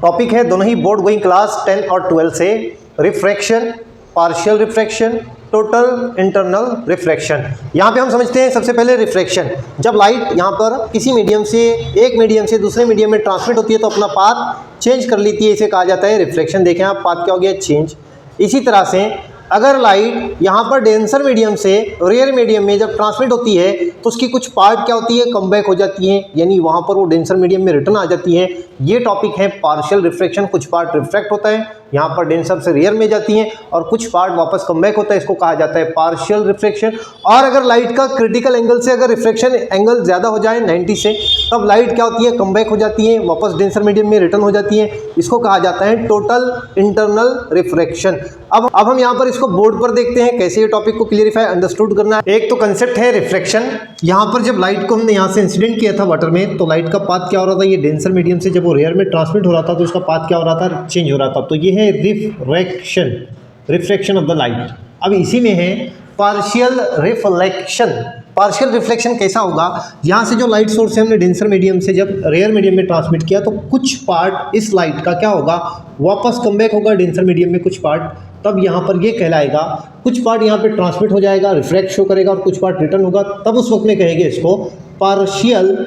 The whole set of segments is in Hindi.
टॉपिक है दोनों ही बोर्ड गोइंग क्लास 10 और 12 से, refraction, partial refraction, total internal refraction. यहाँ पे हम समझते हैं सबसे पहले रिफ्रैक्शन। जब लाइट यहाँ पर किसी मीडियम से, एक मीडियम से दूसरे मीडियम में ट्रांसमिट होती है तो अपना पाथ चेंज कर लेती है, इसे कहा जाता है रिफ्रैक्शन। देखें आप, पाथ क्या हो गया, चेंज। इसी तरह से अगर लाइट यहाँ पर डेंसर मीडियम से रेयर मीडियम में जब ट्रांसमिट होती है तो उसकी कुछ पार्ट क्या होती है, कम बैक हो जाती है, यानी वहाँ पर वो डेंसर मीडियम में रिटर्न आ जाती है। ये टॉपिक है पार्शियल रिफ्रैक्शन। कुछ पार्ट रिफ्रैक्ट होता है, यहाँ पर डेंसर से रेयर में जाती हैं, और कुछ पार्ट वापस कम बैक होता है, इसको कहा जाता है पार्शियल रिफ्रैक्शन। और अगर लाइट का क्रिटिकल एंगल से अगर रिफ्रैक्शन एंगल ज़्यादा हो जाए 90 से, तब लाइट क्या होती है, कम बैक हो जाती है, वापस डेंसर मीडियम में रिटर्न हो जाती है, इसको कहा जाता है टोटल इंटरनल रिफ्रैक्शन। अब हम यहाँ पर इसको बोर्ड पर देखते हैं कैसे ये टॉपिक को क्लियरिफाई अंडरस्टूड करना है। एक तो कंसेप्ट है रिफ्रैक्शन। यहाँ पर जब लाइट को हमने यहाँ से इंसिडेंट किया था वाटर में, तो लाइट का पाथ क्या हो रहा था, ये डेंसर मीडियम से जब वो रेयर में ट्रांसमिट हो रहा था तो उसका पाथ क्या हो रहा था, चेंज हो रहा था। तो ये है रिफ्रैक्शन ऑफ द लाइट। अब इसी में है पार्शियल रिफ्लेक्शन। पार्शियल रिफ्लेक्शन कैसा होगा, यहाँ से जो लाइट सोर्स है हमने डेंसर मीडियम से जब रेयर मीडियम में ट्रांसमिट किया तो कुछ पार्ट इस लाइट का क्या होगा, वापस कम बैक होगा डेंसर मीडियम में कुछ पार्ट, तब यहाँ पर ये कहलाएगा, कुछ पार्ट यहाँ पे ट्रांसमिट हो जाएगा, रिफ्रैक्ट शो करेगा, और कुछ पार्ट रिटर्न होगा, तब उस वक्त में कहेंगे इसको partial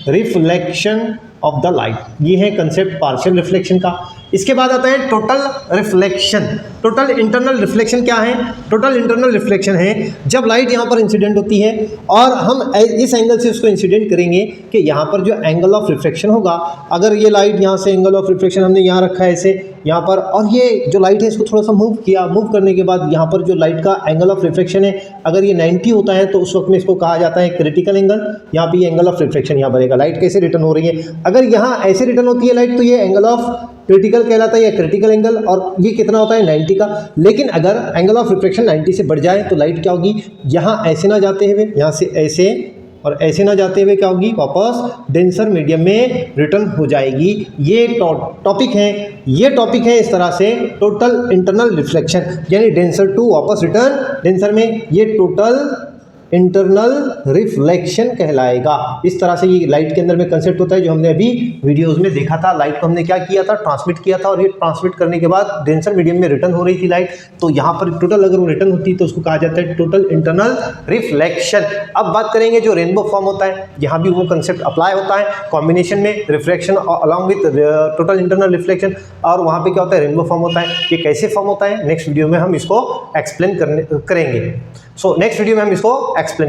reflection of the light. ये है कंसेप्ट पार्शियल रिफ्लेक्शन का। इसके बाद आता है total reflection. Total internal reflection क्या है? टोटल इंटरनल रिफ्लेक्शन है जब लाइट यहाँ पर इंसिडेंट होती है और हम इस एंगल से उसको इंसिडेंट करेंगे कि यहाँ पर जो एंगल ऑफ रिफ्लेक्शन होगा, अगर ये लाइट यहाँ से एंगल ऑफ रिफ्लेक्शन हमने यहाँ रखा है ऐसे यहाँ पर, और ये जो लाइट है इसको थोड़ा सा मूव किया, मूव करने के बाद यहाँ पर जो लाइट का एंगल ऑफ रिफ्लेक्शन है अगर ये 90 होता है तो उस वक्त में इसको कहा जाता है क्रिटिकल एंगल। यहाँ पे ये एंगल ऑफ रिफ्लेक्शन यहाँ बनेगा। लाइट कैसे रिटर्न हो रही है, अगर यहाँ ऐसे रिटर्न होती है लाइट तो ये एंगल ऑफ क्रिटिकल कहलाता है, या क्रिटिकल एंगल, और ये कितना होता है 90 का। लेकिन अगर एंगल ऑफ रिफ्लेक्शन 90 से बढ़ जाए तो लाइट क्या होगी, यहाँ ऐसे ना जाते हुए, यहाँ से ऐसे और ऐसे ना जाते हुए क्या होगी, वापस डेंसर मीडियम में रिटर्न हो जाएगी। ये टॉपिक है, ये टॉपिक है इस तरह से टोटल इंटरनल रिफ्लेक्शन, यानी डेंसर टू वापस रिटर्न डेंसर में, ये टोटल इंटरनल रिफ्लेक्शन कहलाएगा। इस तरह से ये लाइट के अंदर में कंसेप्ट होता है जो हमने अभी वीडियोस में देखा था। लाइट को हमने क्या किया था, ट्रांसमिट किया था, और ये ट्रांसमिट करने के बाद डेंसर मीडियम में रिटर्न हो रही थी लाइट, तो यहाँ पर टोटल अगर वो रिटर्न होती है तो उसको कहा जाता है टोटल इंटरनल रिफ्लेक्शन। अब बात करेंगे जो रेनबो फॉर्म होता है, यहाँ भी वो कंसेप्ट अप्लाई होता है कॉम्बिनेशन में, reflection along with total internal reflection, और वहाँ पे क्या होता है, रेनबो फॉर्म होता है। ये कैसे फॉर्म होता है नेक्स्ट वीडियो में हम इसको एक्सप्लेन करेंगे। सो नेक्स्ट वीडियो में हम इसको एक्सप्लेन